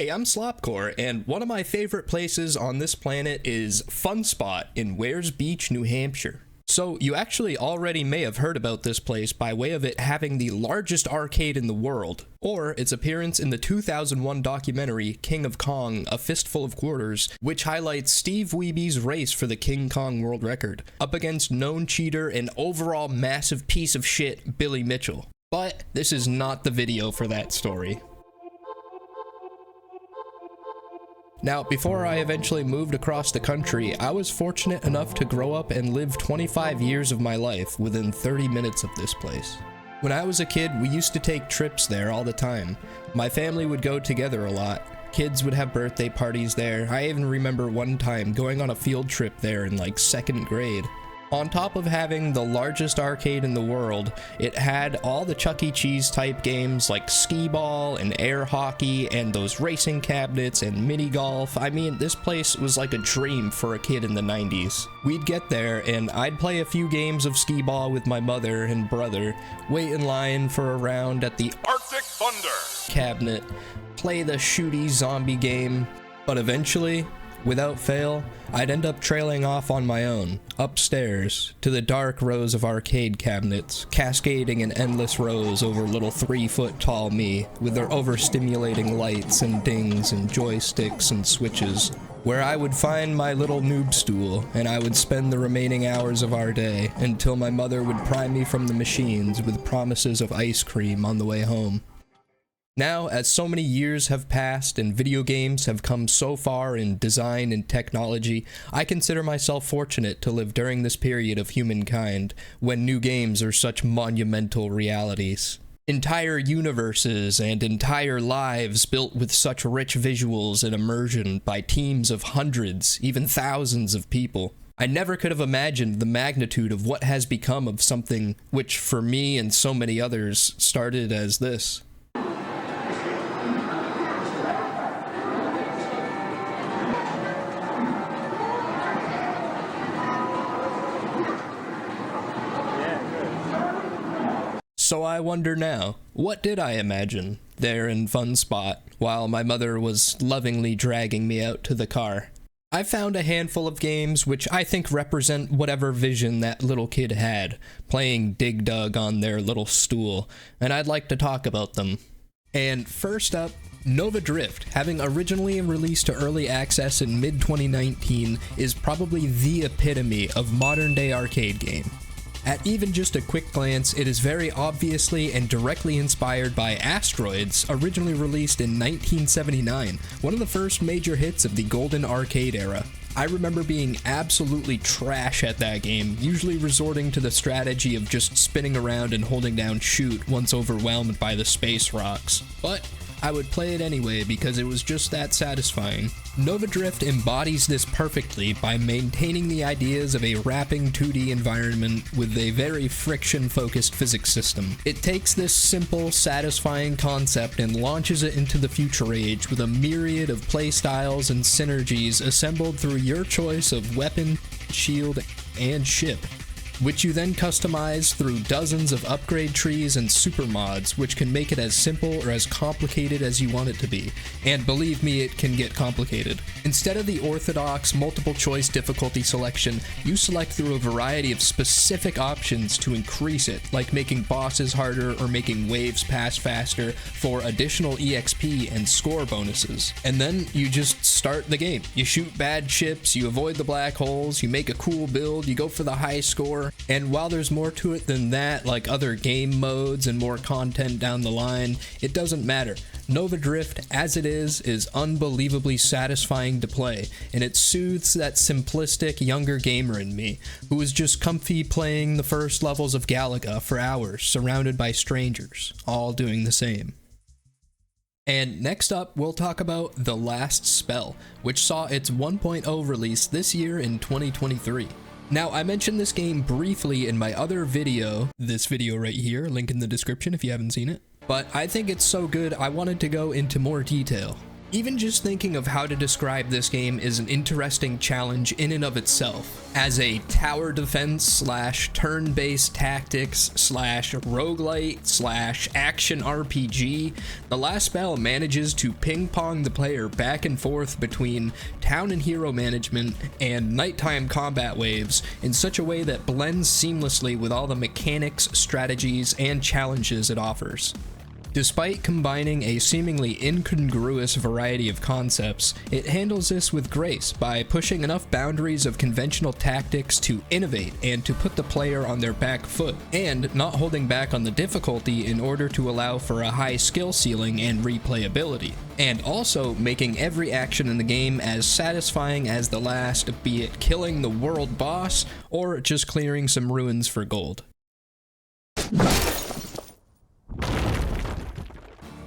Hey, I'm Slopcore, and one of my favorite places on this planet is Fun Spot in Wares Beach, New Hampshire. So, you actually already may have heard about this place by way of it having the largest arcade in the world, or its appearance in the 2001 documentary King of Kong, A Fistful of Quarters, which highlights Steve Weeby's race for the King Kong world record, up against known cheater and overall massive piece of shit Billy Mitchell. But this is not the video for that story. Now, before I eventually moved across the country, I was fortunate enough to grow up and live 25 years of my life within 30 minutes of this place. When I was a kid, we used to take trips there all the time. My family would go together a lot. Kids would have birthday parties there. I even remember one time going on a field trip there in like 2nd grade. On top of having the largest arcade in the world, it had all the Chuck E. Cheese type games like skee-ball and air hockey and those racing cabinets and mini golf. I mean, this place was like a dream for a kid in the 90s. We'd get there and I'd play a few games of skee-ball with my mother and brother, wait in line for a round at the Arctic Thunder cabinet, play the shooty zombie game, but eventually, without fail, I'd end up trailing off on my own, upstairs, to the dark rows of arcade cabinets, cascading in endless rows over little 3-foot-tall me, with their overstimulating lights and dings and joysticks and switches, where I would find my little noob stool, and I would spend the remaining hours of our day, until my mother would pry me from the machines with promises of ice cream on the way home. Now, as so many years have passed and video games have come so far in design and technology, I consider myself fortunate to live during this period of humankind, when new games are such monumental realities. Entire universes and entire lives built with such rich visuals and immersion by teams of hundreds, even thousands of people. I never could have imagined the magnitude of what has become of something which, for me and so many others, started as this. So I wonder now, what did I imagine there in Fun Spot while my mother was lovingly dragging me out to the car? I found a handful of games which I think represent whatever vision that little kid had, playing Dig Dug on their little stool, and I'd like to talk about them. And first up, Nova Drift, having originally released to early access in mid-2019, is probably the epitome of modern-day arcade game. At even just a quick glance, it is very obviously and directly inspired by Asteroids, originally released in 1979, one of the first major hits of the golden arcade era. I remember being absolutely trash at that game, usually resorting to the strategy of just spinning around and holding down shoot once overwhelmed by the space rocks. But I would play it anyway because it was just that satisfying. Nova Drift embodies this perfectly by maintaining the ideas of a wrapping 2D environment with a very friction-focused physics system. It takes this simple, satisfying concept and launches it into the future age with a myriad of playstyles and synergies assembled through your choice of weapon, shield, and ship, which you then customize through dozens of upgrade trees and super mods, which can make it as simple or as complicated as you want it to be. And believe me, it can get complicated. Instead of the orthodox multiple choice difficulty selection, you select through a variety of specific options to increase it, like making bosses harder or making waves pass faster for additional EXP and score bonuses. And then you just start the game. You shoot bad ships, you avoid the black holes, you make a cool build, you go for the high score. And while there's more to it than that, like other game modes and more content down the line, it doesn't matter. Nova Drift, as it is unbelievably satisfying to play, and it soothes that simplistic younger gamer in me, who was just comfy playing the first levels of Galaga for hours, surrounded by strangers, all doing the same. And next up, we'll talk about The Last Spell, which saw its 1.0 release this year in 2023. Now, I mentioned this game briefly in my other video, this video right here, link in the description if you haven't seen it, but I think it's so good I wanted to go into more detail. Even just thinking of how to describe this game is an interesting challenge in and of itself. As a tower defense slash turn-based tactics slash roguelite slash action RPG, The Last Spell manages to ping-pong the player back and forth between town and hero management and nighttime combat waves in such a way that blends seamlessly with all the mechanics, strategies, and challenges it offers. Despite combining a seemingly incongruous variety of concepts, it handles this with grace by pushing enough boundaries of conventional tactics to innovate and to put the player on their back foot, and not holding back on the difficulty in order to allow for a high skill ceiling and replayability, and also making every action in the game as satisfying as the last, be it killing the world boss or just clearing some ruins for gold.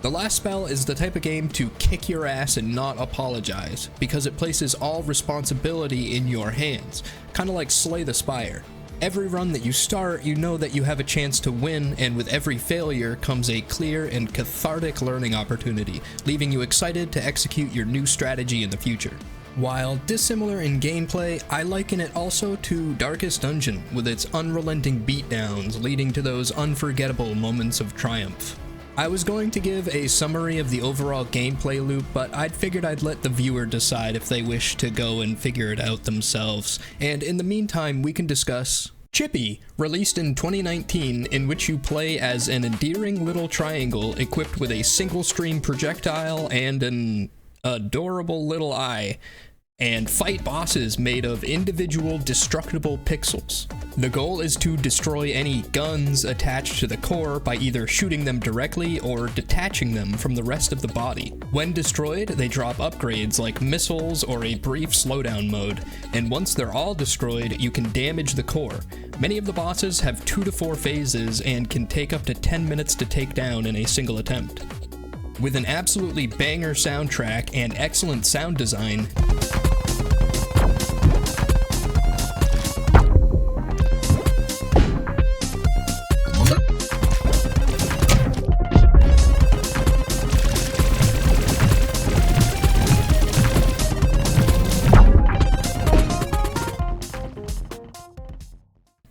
The Last Spell is the type of game to kick your ass and not apologize, because it places all responsibility in your hands, kinda like Slay the Spire. Every run that you start, you know that you have a chance to win, and with every failure comes a clear and cathartic learning opportunity, leaving you excited to execute your new strategy in the future. While dissimilar in gameplay, I liken it also to Darkest Dungeon, with its unrelenting beatdowns leading to those unforgettable moments of triumph. I was going to give a summary of the overall gameplay loop, but I'd figured I'd let the viewer decide if they wish to go and figure it out themselves, and in the meantime we can discuss Chippy, released in 2019, in which you play as an endearing little triangle equipped with a single stream projectile and an adorable little eye, and fight bosses made of individual destructible pixels. The goal is to destroy any guns attached to the core by either shooting them directly or detaching them from the rest of the body. When destroyed, they drop upgrades like missiles or a brief slowdown mode, and once they're all destroyed, you can damage the core. Many of the bosses have 2 to 4 phases and can take up to 10 minutes to take down in a single attempt. With an absolutely banger soundtrack and excellent sound design,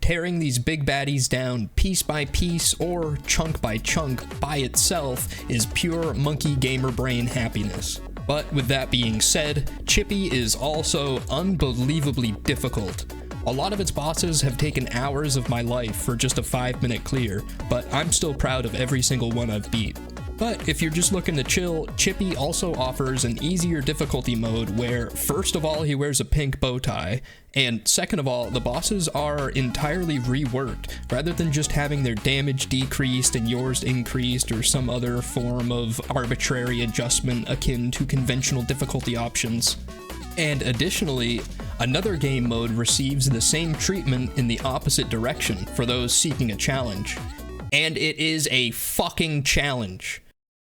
tearing these big baddies down piece by piece or chunk by chunk by itself is pure monkey gamer brain happiness. But with that being said, Chippy is also unbelievably difficult. A lot of its bosses have taken hours of my life for just a 5-minute clear, but I'm still proud of every single one I've beat. But if you're just looking to chill, Chippy also offers an easier difficulty mode where, first of all, he wears a pink bow tie, and second of all, the bosses are entirely reworked, rather than just having their damage decreased and yours increased or some other form of arbitrary adjustment akin to conventional difficulty options. And additionally, another game mode receives the same treatment in the opposite direction for those seeking a challenge. And it is a fucking challenge.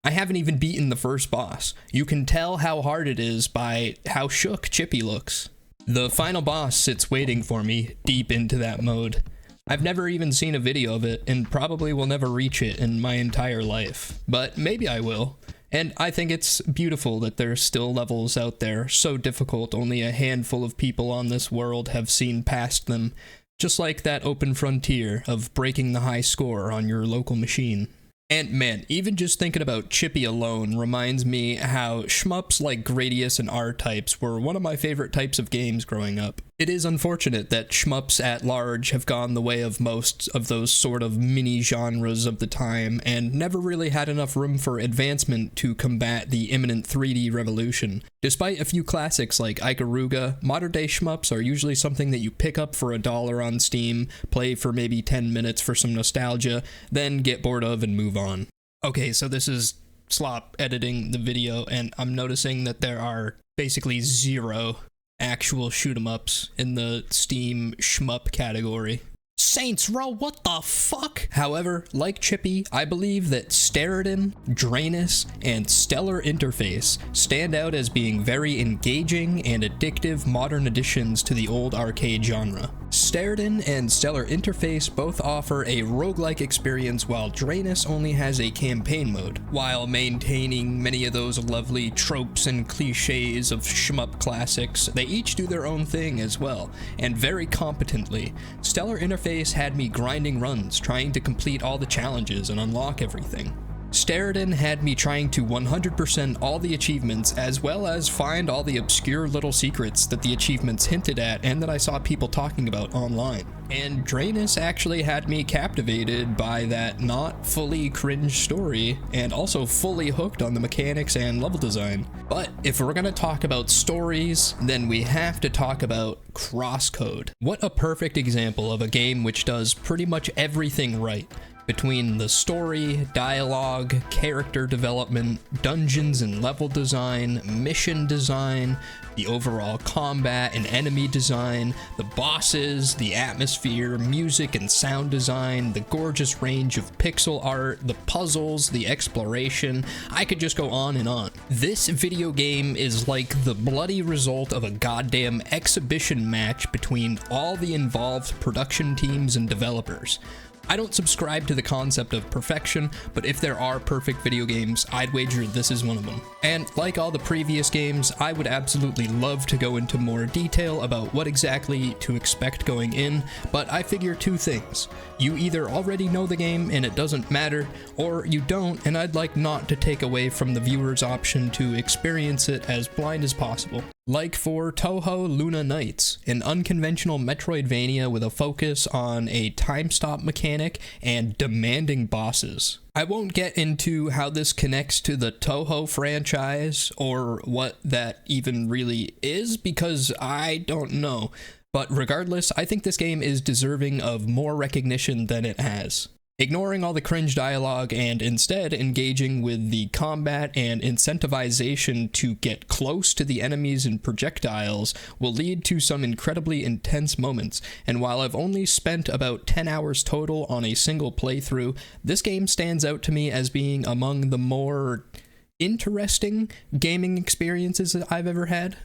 I haven't even beaten the first boss. You can tell how hard it is by how shook Chippy looks. The final boss sits waiting for me deep into that mode. I've never even seen a video of it and probably will never reach it in my entire life, but maybe I will. And I think it's beautiful that there's still levels out there so difficult only a handful of people on this world have seen past them, just like that open frontier of breaking the high score on your local machine. And man, even just thinking about Chippy alone reminds me how shmups like Gradius and R-types were one of my favorite types of games growing up. It is unfortunate that shmups at large have gone the way of most of those sort of mini-genres of the time, and never really had enough room for advancement to combat the imminent 3D revolution. Despite a few classics like Ikaruga, modern-day shmups are usually something that you pick up for $1 on Steam, play for maybe 10 minutes for some nostalgia, then get bored of and move on. Okay, so this is Slop editing the video, and I'm noticing that there are basically 0 actual shoot-em-ups in the Steam shmup category. Saints Row, what the fuck? However, like Chippy, I believe that Steriden, Drainus, and Stellar Interface stand out as being very engaging and addictive modern additions to the old arcade genre. Sterden and Stellar Interface both offer a roguelike experience, while Draenus only has a campaign mode. While maintaining many of those lovely tropes and cliches of shmup classics, they each do their own thing as well, and very competently. Stellar Interface had me grinding runs, trying to complete all the challenges and unlock everything. Sterden had me trying to 100% all the achievements, as well as find all the obscure little secrets that the achievements hinted at and that I saw people talking about online. And Draenus actually had me captivated by that not fully cringe story, and also fully hooked on the mechanics and level design. But if we're gonna talk about stories, then we have to talk about CrossCode. What a perfect example of a game which does pretty much everything right. Between the story, dialogue, character development, dungeons and level design, mission design, the overall combat and enemy design, the bosses, the atmosphere, music and sound design, the gorgeous range of pixel art, the puzzles, the exploration, I could just go on and on. This video game is like the bloody result of a goddamn exhibition match between all the involved production teams and developers. I don't subscribe to the concept of perfection, but if there are perfect video games, I'd wager this is one of them. And like all the previous games, I would absolutely love to go into more detail about what exactly to expect going in, but I figure two things. You either already know the game and it doesn't matter, or you don't, and I'd like not to take away from the viewer's option to experience it as blind as possible. Like for Touhou Luna Nights, an unconventional Metroidvania with a focus on a time stop mechanic and demanding bosses. I won't get into how this connects to the Touhou franchise or what that even really is, because I don't know. But regardless, I think this game is deserving of more recognition than it has. Ignoring all the cringe dialogue and instead engaging with the combat and incentivization to get close to the enemies and projectiles will lead to some incredibly intense moments, and while I've only spent about 10 hours total on a single playthrough, this game stands out to me as being among the more interesting gaming experiences that I've ever had.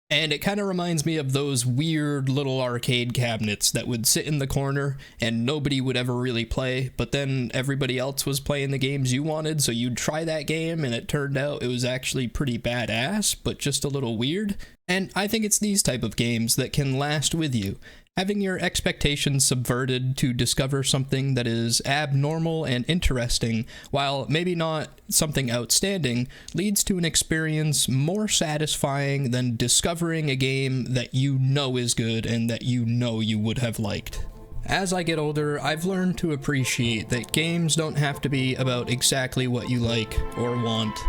And it kind of reminds me of those weird little arcade cabinets that would sit in the corner and nobody would ever really play, but then everybody else was playing the games you wanted, so you'd try that game and it turned out it was actually pretty badass, but just a little weird. And I think it's these type of games that can last with you. Having your expectations subverted to discover something that is abnormal and interesting, while maybe not something outstanding, leads to an experience more satisfying than discovering a game that you know is good and that you know you would have liked. As I get older, I've learned to appreciate that games don't have to be about exactly what you like or want.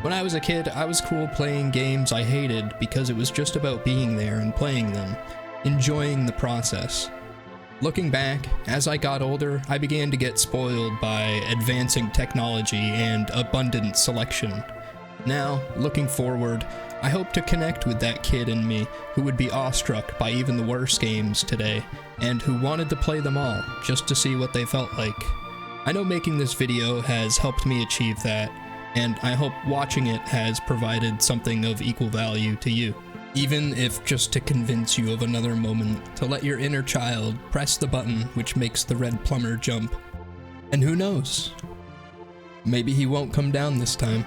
When I was a kid, I was cool playing games I hated because it was just about being there and playing them, enjoying the process. Looking back, as I got older, I began to get spoiled by advancing technology and abundant selection. Now, looking forward, I hope to connect with that kid in me who would be awestruck by even the worst games today, and who wanted to play them all just to see what they felt like. I know making this video has helped me achieve that, and I hope watching it has provided something of equal value to you. Even if just to convince you of another moment, to let your inner child press the button which makes the red plumber jump. And who knows? Maybe he won't come down this time.